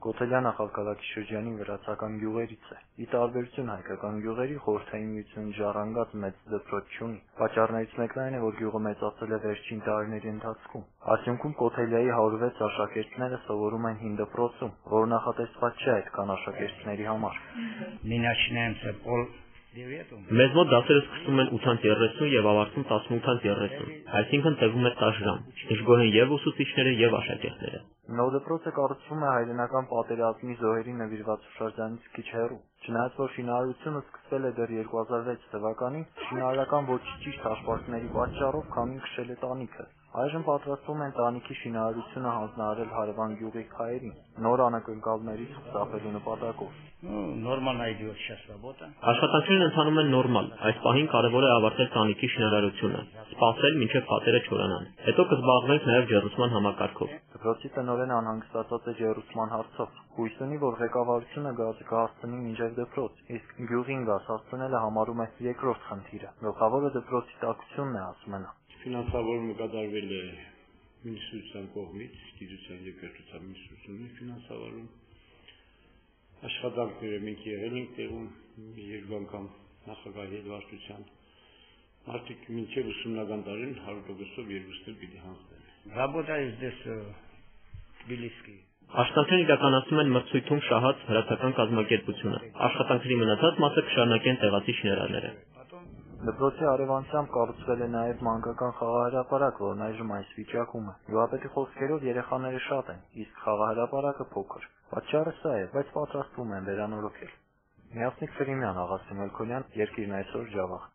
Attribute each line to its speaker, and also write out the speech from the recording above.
Speaker 1: Կոթելյանը Խալքալաքի շրջանի վրացական գյուղերից է։ Ի տարբերություն հայկական գյուղերի, Խորհրդային Միությունից ժառանգած մեծ դպրոց չունի։ Պատճառներից մեկն այն է, որ գյուղը մեծացել է վերջին տարիների ընթացքում։ Արդյունքում Կոթելյայի 106 աշակերտները սովորում են հին դպրոցում, որը նախատեսված չէ այդքան աշակերտների համար։
Speaker 2: Մեզ մոտ դասերը սկսվում են 8:30 եւ ավարտվում 18:30, այսինքն տևում է 10 ժամ։ Դժգոհ են եւ ուսուցիչները եւ աշակերտները։
Speaker 1: Նոր դպրոցը կառուցվում է հայրենական պատերազմի զոհերի նվիրված հուշարձանից քիչ հեռու։ Չնայած որ շինարարությունը սկսվել է դեռ 2006 թվականին, շինարարական ոչ ճիշտ հաշվարկների պատճառով քամին քշել է տանիքը։ Այժմ պատրաստվում են տանիքի շինարարությունը հանձնարարել հարևան գյուղի քայերին, նոր անակնկալներից խուսափելու նպատակով։
Speaker 2: Աշխատանքներն ընթանում են նորմալ, այս պահին կարևոր է ավարտել տանիքի շինարարությունը, սպասել մինչև պատերը չորանան։ Հետո կզբաղվենք նաև ջեռուցման համակարգով։
Speaker 1: Դպրոցի տնօրենը անհանգստացած է ջեռուցման հարցով։ Հույս ունի, որ ղեկավարությունը կհասցնի մինչև դպրոց, իսկ գյուղին գազ հասցնելը համարում է երկրորդ խնդիրը։ Գլխավորը դպրոցի տաքությունն է, ասում են։
Speaker 3: Ֆինանսավորումը կատարվել է Մինիստրության կողմից, Գիտության և կրթության մինիստրությունն է ֆինանսավորում։ Աշխատանքները մենք եղել ենք տեղում երկու անգամ նախագահի վարչությամբ։ Մարդիկ մինչև ուսումնական տարին 100%-ով երկուսներ պիտի հանձնեն։
Speaker 2: Աշխատանքները իրականացնում են մրցույթում շահած հրացական կազմակերպությունը։ Աշխատանքների մնացած մասը կշարունակեն տեղացի շինարարները։
Speaker 1: Դպրոցի արևանցությամբ կառուցվել է նաև մանկական խաղահրապարակ, որն այժմ այս վիճակում է։ Գյուղապետի խոսքերով երեխաները շատ են, իսկ խաղահրապարակը փոքր։ Պատճառը սա է, բայց պատրաստվում են վերանորոգել։ Միասնիկ Ֆրիմյան, Աղասիմ Մելքոնյան, Երկիրն այսօր, Ջավախ։